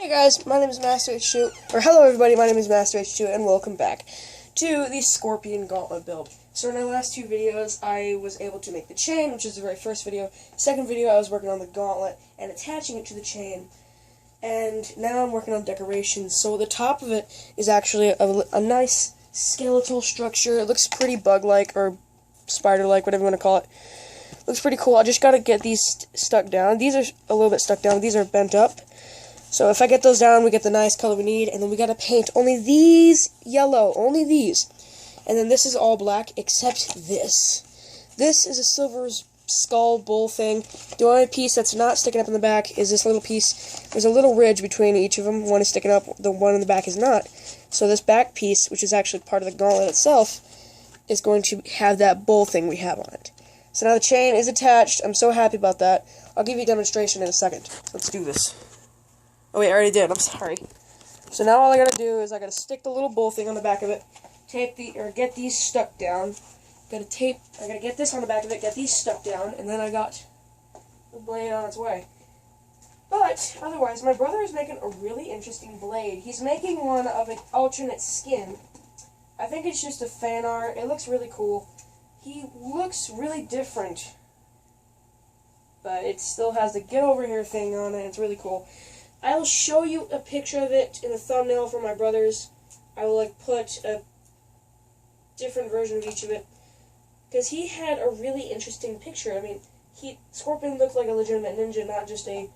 Hey guys, my name is Master H2, or hello everybody, my name is Master H2, and welcome back to the Scorpion Gauntlet build. So in our last two videos, I was able to make the chain, which is the very first video. Second video, I was working on the gauntlet and attaching it to the chain. And now I'm working on decorations. So the top of it is actually a nice skeletal structure. It looks pretty bug-like, or spider-like, whatever you want to call it. Looks pretty cool. I just gotta get these stuck down. These are a little bit stuck down. These are bent up. So if I get those down, we get the nice color we need, and then we gotta paint only these yellow, only these. And then this is all black, except this. This is a silver skull bull thing. The only piece that's not sticking up in the back is this little piece. There's a little ridge between each of them. One is sticking up, the one in the back is not. So this back piece, which is actually part of the gauntlet itself, is going to have that bull thing we have on it. So now the chain is attached. I'm so happy about that. I'll give you a demonstration in a second. Let's do this. Oh wait, I already did. I'm sorry. So now all I gotta do is I gotta stick the little bull thing on the back of it, get these stuck down. I gotta get this on the back of it, get these stuck down, and then I got the blade on its way. But otherwise, my brother is making a really interesting blade. He's making one of an alternate skin. I think it's just a fan art. It looks really cool. He looks really different, but it still has the get over here thing on it. It's really cool. I will show you a picture of it in the thumbnail for my brothers. I will put a different version of each of it, because he had a really interesting picture. I mean, Scorpion looked like a legitimate ninja, not just a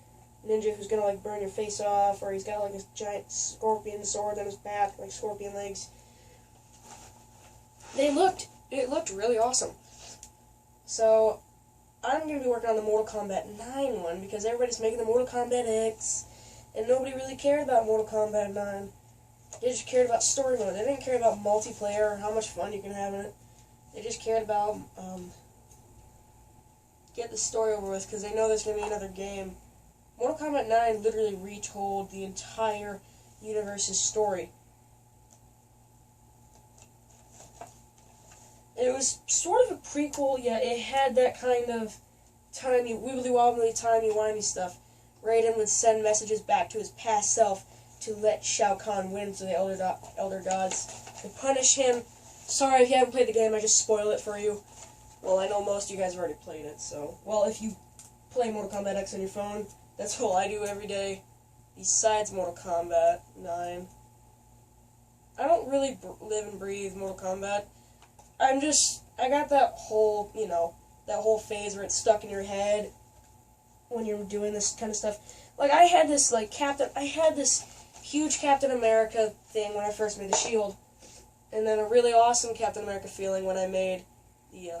ninja who's gonna burn your face off, or he's got a giant scorpion sword on his back, like scorpion legs. It looked really awesome. So I'm gonna be working on the Mortal Kombat 9 one, because everybody's making the Mortal Kombat X. And nobody really cared about Mortal Kombat 9. They just cared about story mode. They didn't care about multiplayer or how much fun you can have in it. They just cared about get the story over with, because they know there's going to be another game. Mortal Kombat 9 literally retold the entire universe's story. It was sort of a prequel, yet it had that kind of timey, wibbly-wobbly, timey-wimey stuff. Raiden would send messages back to his past self to let Shao Kahn win, so the Elder Gods could punish him. Sorry if you haven't played the game, I just spoiled it for you. Well, I know most of you guys have already played it, so... Well, if you play Mortal Kombat X on your phone, that's all I do every day, besides Mortal Kombat 9. I don't really live and breathe Mortal Kombat. I got that whole, that whole phase where it's stuck in your head when you're doing this kind of stuff. Like, I had this huge Captain America thing when I first made the shield, and then a really awesome Captain America feeling when I made the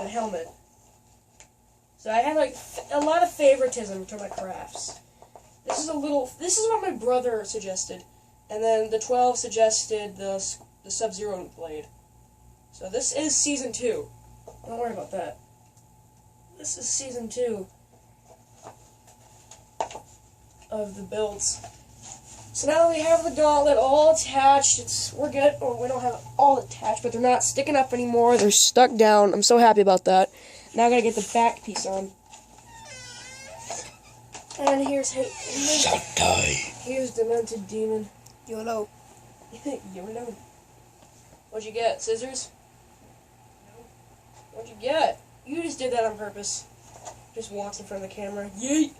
helmet. So I had, a lot of favoritism to my crafts. This is what my brother suggested, and then the 12 suggested the Sub-Zero blade. So this is Season 2. Don't worry about that. This is Season 2 of the builds. So now that we have the gauntlet all attached, we're good. Or we don't have it all attached, but they're not sticking up anymore. They're stuck down. I'm so happy about that. Now I gotta get the back piece on. And here's Demented Demon. YOLO. YOLO. What'd you get? Scissors? No. What'd you get? You just did that on purpose. Just walks in front of the camera. Yeet!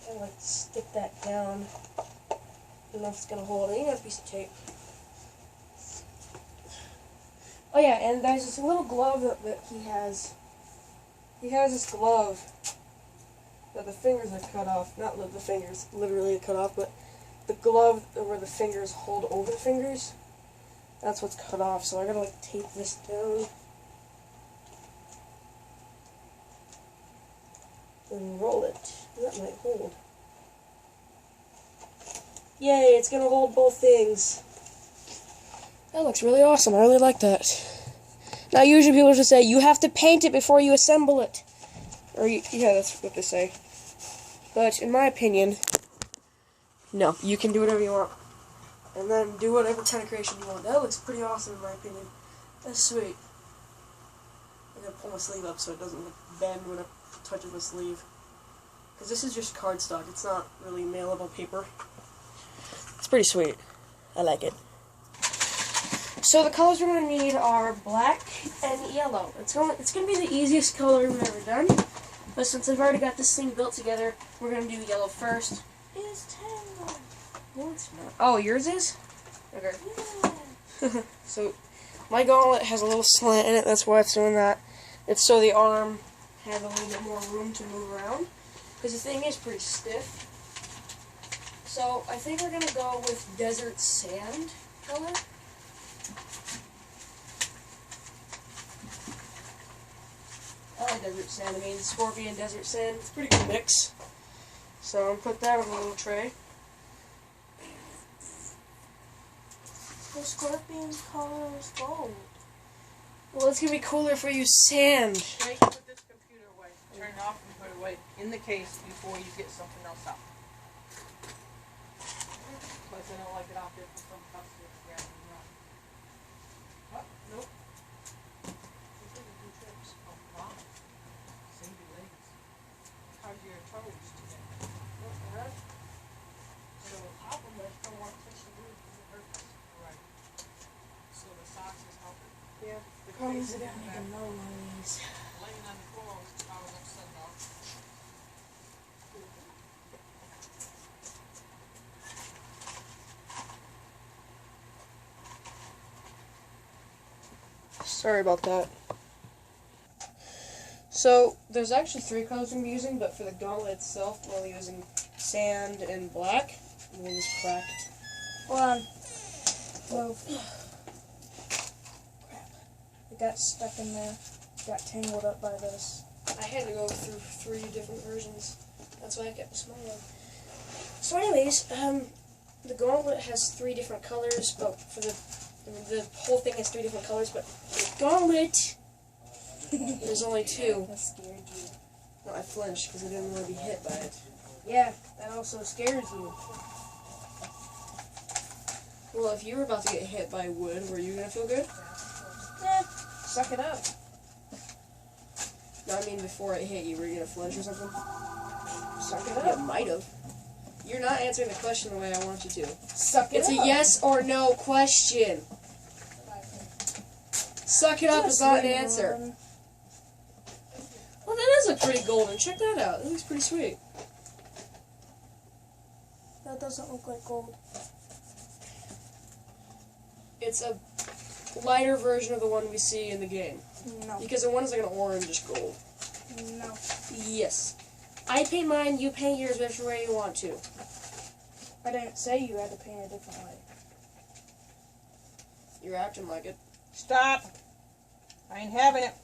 And stick that down. I don't know if it's gonna hold. I think that's a piece of tape. Oh yeah, and there's this little glove that he has. He has this glove that the fingers are cut off. Not the fingers, literally cut off, but the glove where the fingers hold over the fingers. That's what's cut off, so I gotta tape this down and roll it. That might hold. Yay, it's gonna hold both things. That looks really awesome. I really like that. Now, usually people just say, you have to paint it before you assemble it. Or, yeah, that's what they say. But, in my opinion, no, you can do whatever you want. And then do whatever kind of creation you want. That looks pretty awesome in my opinion. That's sweet. I gotta pull my sleeve up so it doesn't bend when I touches the sleeve. Because this is just cardstock, it's not really mailable paper. It's pretty sweet. I like it. So the colors we're going to need are black and yellow. It's going to be the easiest color we've ever done. But since I've already got this thing built together, we're going to do yellow first. It's tangled. No, it's not. Oh, yours is? Okay. Yeah. So, my gauntlet has a little slant in it, that's why it's doing that. It's so the arm has a little bit more room to move around. Because the thing is pretty stiff. So, I think we're going to go with desert sand color. I like desert sand. I mean, scorpion, desert sand. It's a pretty good mix. So, I'm going to put that on a little tray. The scorpion's color is gold. Well, it's going to be cooler if we use sand. Make put this computer away. Turn it off and put it away in the case before you get something else out. Plus, I don't like it out there for some customers to grab and run. Oh, nope. Oh, wow. Save your legs. How's your toes today? So, Don't want to touch the roof because it hurts. right. So the socks is helping. Yeah. The Comes case it is down back. even no noise. Laying on the floor, I was upset about. Sorry about that. So, there's actually 3 colors I'm using, but for the gauntlet itself, I'm only using sand and black. And one is cracked. Hold on. Move. Crap. It got stuck in there. Got tangled up by this. I had to go through 3 different versions. That's why I kept smiling. So anyways, the gauntlet has 3 different colors, but for the whole thing has 3 different colors, but the gauntlet, there's only 2. That scared you. No, I flinched because I didn't want to be hit by it. Yeah, that also scares you. Well, if you were about to get hit by wood, were you going to feel good? Suck it up. No, I mean before it hit you, were you going to flinch or something? Suck it Yeah, up. might have. You're not answering the question the way I want you to. Suck it It's up. a yes or no question. Suck it up is not an answer. Well, that does look pretty golden. Check that out. That looks pretty sweet. That doesn't look like gold. It's a lighter version of the one we see in the game. No. Because the one is like an orange gold. No. Yes. I paint mine, you paint yours whichever way you want to. I didn't say you had to paint a different way. You're acting like it. Stop! I ain't having it.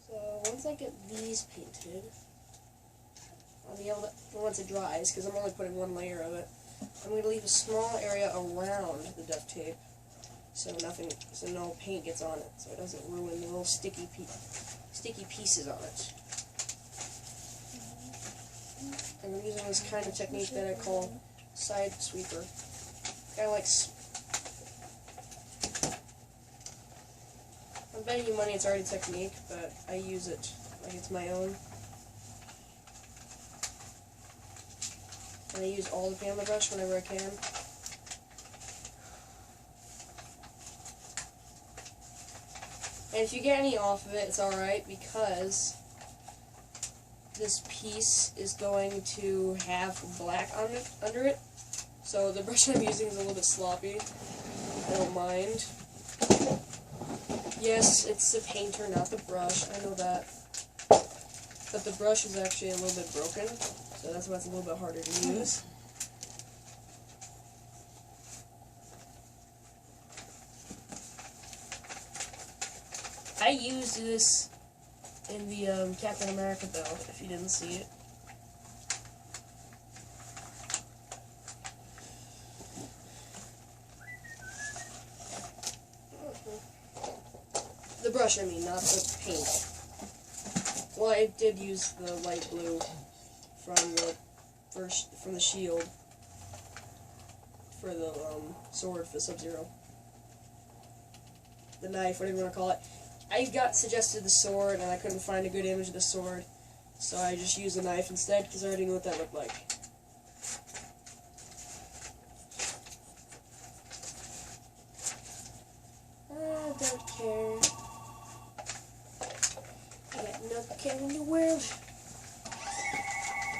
So once I get these painted, I'll be able to, once it dries, because I'm only putting 1 layer of it, I'm going to leave a small area around the duct tape, so no paint gets on it, so it doesn't ruin the little sticky pieces on it. And I'm using this kind of technique that I call side sweeper. Kind of like. I'm betting you money it's already a technique, but I use it like it's my own. And I use all the paint on the brush whenever I can. And if you get any off of it, it's alright, because this piece is going to have black on it, under it. So the brush I'm using is a little bit sloppy. I don't mind. Yes, it's the painter, not the brush. I know that. But the brush is actually a little bit broken, so that's why it's a little bit harder to use. I used this in the Captain America build, if you didn't see it. The brush, I mean, not the paint. Well, I did use the light blue from the shield for the sword for Sub-Zero. the knife, whatever you want to call it. I got suggested the sword, and I couldn't find a good image of the sword, so I just used the knife instead, because I already knew what that looked like. I don't care. I got no care in the world.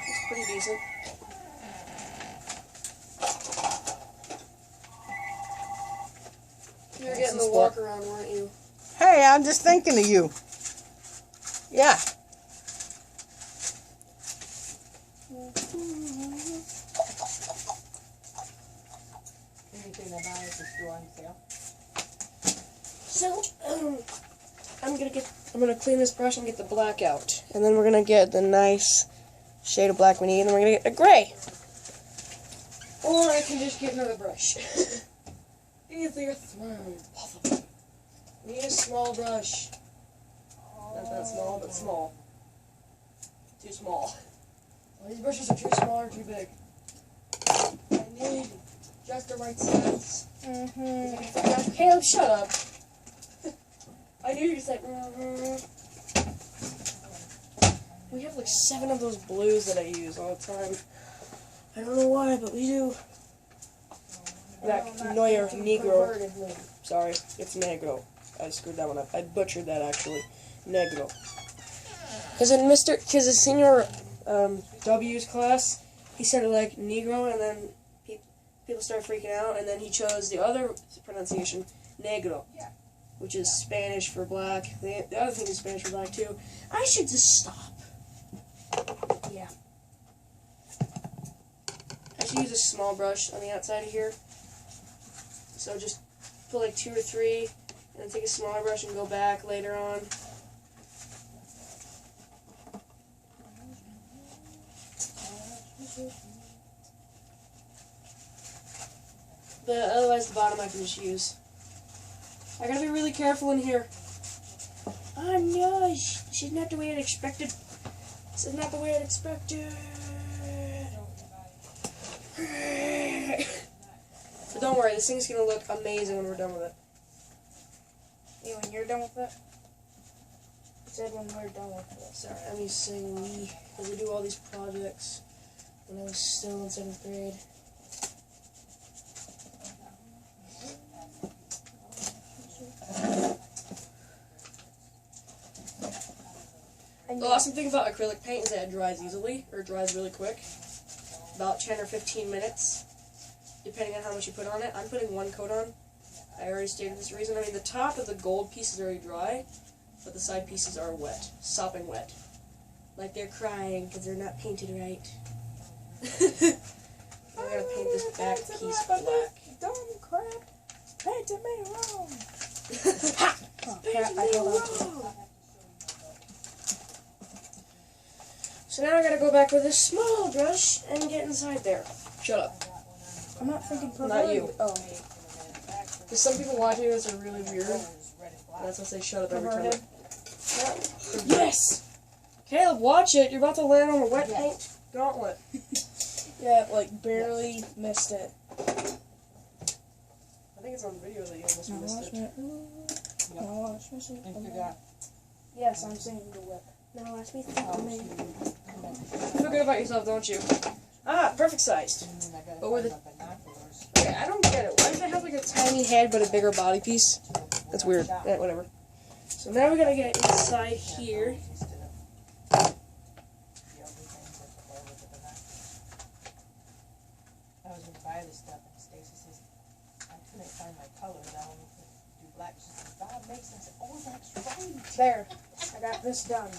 It's pretty decent. You were getting the walk around, weren't you? Hey, I'm just thinking of you. Yeah. Anything about it is still on sale. So, I'm gonna clean this brush and get the black out. And then we're gonna get the nice shade of black we need, and then we're gonna get a gray. Or I can just get another brush. Either throne. We need a small brush. Not that small, but small. Too small. Well, these brushes are too small or too big. I need just the right size. Caleb, shut up. I knew you said. We have like 7 of those blues that I use all the time. I don't know why, but we do. That Neuer Negro. Sorry, it's Negro. I screwed that one up. I butchered that actually. Negro. Because in Senior W's class, he said it like Negro, and then people started freaking out, and then he chose the other pronunciation, Negro, which is Spanish for black. The other thing is Spanish for black too. I should just stop. Yeah. I should use a small brush on the outside of here. So just put like 2 or 3, and then take a smaller brush and go back later on. But otherwise the bottom I can just use. I gotta be really careful in here. Oh no, this is not the way I'd expected. This is not the way I'd expected. But don't worry, this thing's gonna look amazing when we're done with it. Yeah, when you're done with it? I said when we're done with it. Sorry, I'm used to saying we, because I do all these projects when I was still in 7th grade. The awesome thing about acrylic paint is that it dries easily, or dries really quick. About 10 or 15 minutes, depending on how much you put on it. I'm putting 1 coat on. I already stated this reason. I mean, the top of the gold piece is already dry, but the side pieces are wet, sopping wet. Like they're crying because they're not painted right. I'm gonna paint this back piece black. Dumb crap. Painted me wrong. Ha! Oh, Painted crap, I me held on to wrong. So now I gotta go back with a small brush and get inside there. Shut up. I'm not thinking perverted. Not you. Oh. Because some people watching this are really weird. That's why I say shut up every time. Perverted. Yes! Caleb, watch it. You're about to land on a wet paint gauntlet. Yeah, like barely missed it. I think it's on video that you almost missed it. Yes, I'm saying the whip. Now watch me think me. Feel good about yourself, don't you? Ah, perfect sized. But with a... Okay, I don't get it. Why does it have like a tiny head but a bigger body piece? That's weird. Yeah, whatever. So now we gotta get inside here. I was gonna buy this stuff, and Stacy says, I couldn't find my color, and I wanted to do black. She says, Bob makes sense. Oh, that's right. There. I got this done.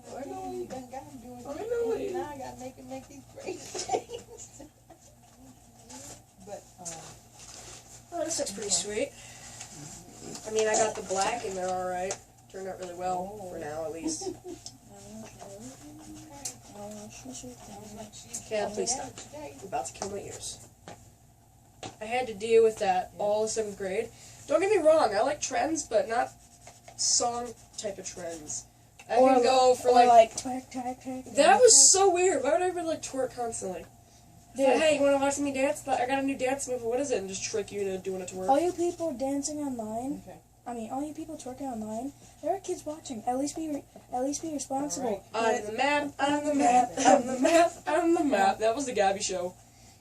I know what you done got him doing. I know what you- Now I gotta make these great things. But, Oh, this looks pretty sweet. I mean, I got the black and they're alright. Turned out really well, for now at least. Okay, please stop. You're about to kill my ears. I had to deal with that all of 7th grade. Don't get me wrong, I like trends, but not song type of trends. I can go for like twerk. that was so weird. Why would everybody like twerk constantly? Dude, Hey, you want to watch me dance? I got a new dance move. What is it? And just trick you into doing it to work. all you people dancing online, Okay. all you people twerking online, there are kids watching. At least be responsible. Alright. I'm the map, I'm the map, I'm the map, I'm the map. That was the Gabby show.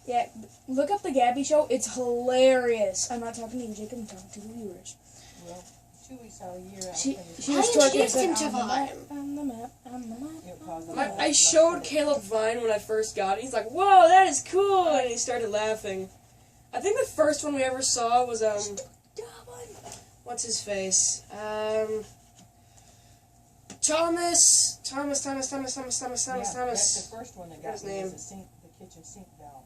Yeah, look up the Gabby show. It's hilarious. I'm not talking to you, Jacob. I'm talking to the viewers. Well, 2 weeks out of the year, She I'll was How did you twerking. get Said, into "I'm the map, Vine?" I'm the map. I'm the map. It'll cause a I'm the lot I of showed mess. Caleb Vine when I first got it. He's like, "Whoa, that is cool!" And he started laughing. I think the first one we ever saw was what's his face? Thomas. Yeah, that's the first one that got What's his me, name? was the kitchen sink doll.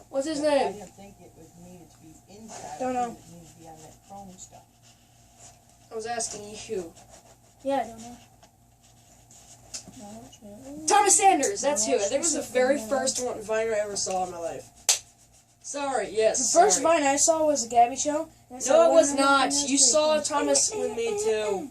What's his But I name? didn't think it was needed to be inside. Don't I know. think it needed to be on that chrome stuff. I was asking you. Yeah, I don't know. No, Thomas Sanders. That's who. I think it was the very first one Vine I ever saw in my life. Sorry. Yes. The first sorry. Vine I saw was the Gabby show. and I said, No, it was "One not. hundred You and saw ninety-three." Thomas with me too.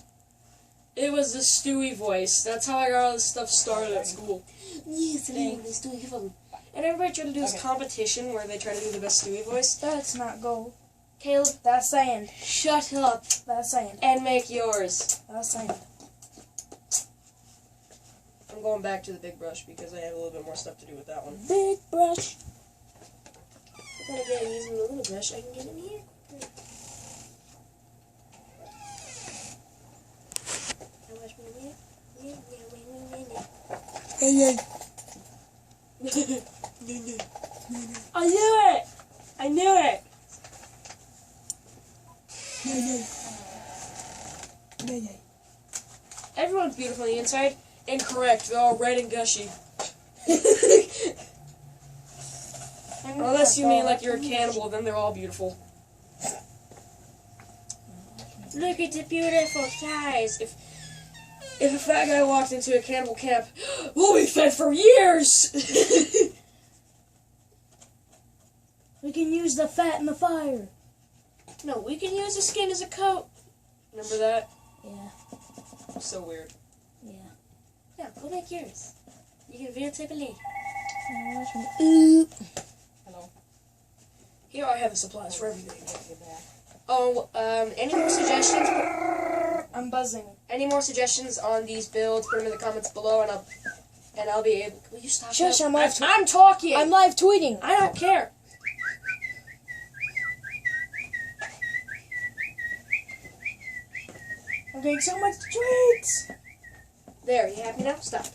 It was the Stewie voice. That's how I got all this stuff started at school. Yes, and everybody tried to do this Okay. competition where they try to do the best Stewie voice. That's not gold. Caleb, That's sand. shut up That's sand. and make yours. That's sand. I'm going back to the big brush because I have a little bit more stuff to do with that one. Big brush. Then again, using the little brush, I can get in here quicker. Now watch me. I knew it! I knew it! Everyone's beautiful on the inside. Incorrect. They're all red and gushy. Unless you mean like you're a cannibal, then they're all beautiful. Look at the beautiful thighs. If a fat guy walked into a cannibal camp, we'll be fed for years! We can use the fat in the fire. No, we can use the skin as a coat. Remember that? Yeah. So weird. Yeah. Yeah, go make yours. You can videotape it later. Now watch me. Hello. Here I have the supplies for everything. Get back. Oh, any more suggestions? I'm buzzing. Any more suggestions on these builds? Put them in the comments below, and I'll be able. Will you stop? Shush, that? I'm live. I'm talking. I'm live tweeting. I don't care. I'm getting so much tweets. There, you happy now? Stop.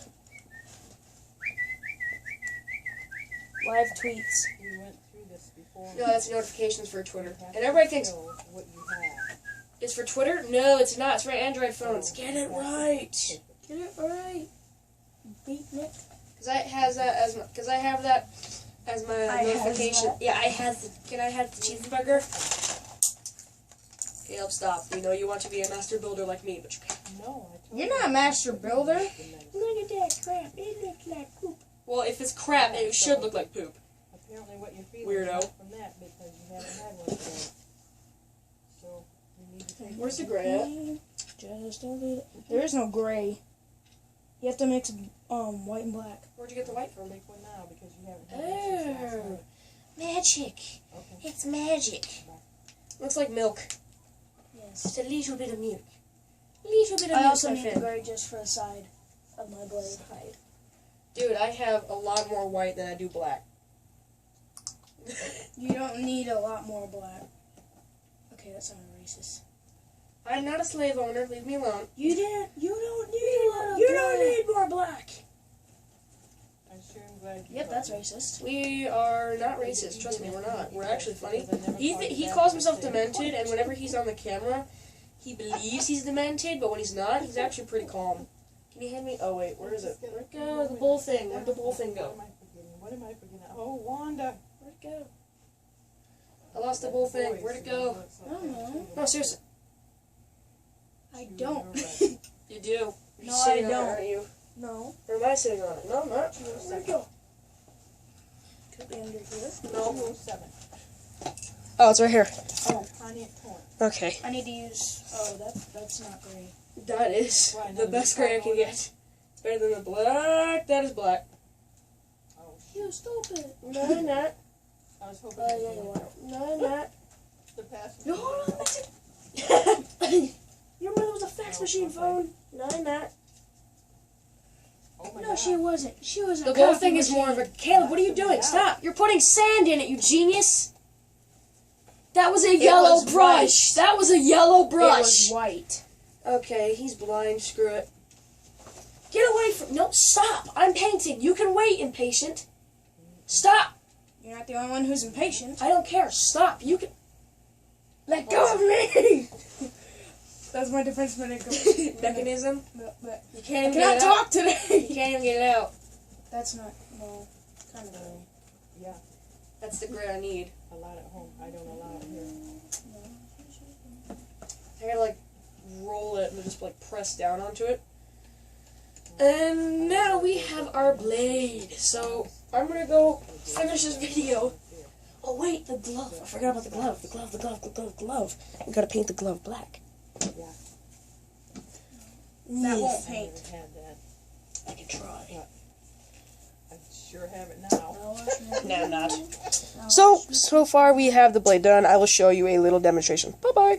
Live tweets. We went through this before. No, that's notifications for Twitter. You have And to everybody thinks show what you have. it's for Twitter. No, it's not. It's for Android phones. Get it right. Get it right. Beatnik. Because I have that as my I has notification. that. Yeah, I have the. Can I have the cheeseburger? Caleb, stop. We know you want to be a master builder like me, but you can't. No, I told You're you. not a master builder. Look at that crap. It looks like poop. Well, if it's crap, it should look like poop. Apparently what you're feeling Weirdo. is not from that because you haven't had one today. So, you need to take Where's the gray at? Just a little. There is no gray. You have to mix white and black. Where'd you get the white from? Take one now because you haven't had one since last Oh, night. magic. Okay. It's magic. Looks like milk. Yes. Just a little bit of milk. A little bit of I milk, also my need friend. gray just for the side of my blade. Dude, I have a lot more white than I do black. You don't need a lot more black. Okay, that sounded racist. I'm not a slave owner. Leave me alone. You don't need a lot of You black. don't need more black. I sure am glad you Yep, brought that's me. racist. We are not racist. Trust me, we're not. We're actually funny. Because I never He called you he back calls and himself said, demented, and whenever he's on the camera, he believes he's demented, but when he's not, he's actually pretty calm. Can you hand me? Oh wait, where is it? Where'd it go? The bull thing. Where'd the bull thing go? What am I forgetting? What am I forgetting? Oh, Wanda. Where'd it go? I lost the bull thing. Where'd it go? I don't know. No, seriously. I don't. You do. You're No, sitting I on it, don't. aren't you? No. Or am I sitting on it? No, I'm not. Where'd it go? Could be under here. No. 207. Oh, it's right here. Oh, Pontiac Point. Okay. I need to use. Oh, that's not gray. That is Why, the no, best you gray I got can one? get. It's better than the black. That is black. Oh, You stupid. No, you're not. I was hoping. Oh, yeah, you are. No, you're not. The password. No, hold on, listen. You remember there was a fax machine phone? No, you're not. Oh my No, God. she wasn't. She was a The gold coffee thing is more of a... machine. Caleb, what are you doing? Stop. You're putting sand in it, you genius. That was a yellow was brush. white. That was a yellow It brush. was white. Okay, he's blind. Screw it. Get away from... No, stop. I'm painting. You can wait, impatient. Stop. You're not the only one who's impatient. I don't care. Stop. You can... Let go of me. That's my defense mechanism. Mechanism. But You I can't even cannot get it out. talk today. You can't even get it out. That's not, well, kind of gray. Yeah, That's the grit I need. a lot at home. I don't allow it here. I gotta like roll it and just like press down onto it. And now we have our blade. So I'm gonna go finish this video. Oh wait, the glove. I forgot about the glove. The glove. We gotta paint the glove black. Yeah. That won't I paint. never had that. I can try. I sure have it now. No, I'm not. So far we have the blade done. I will show you a little demonstration. Bye bye.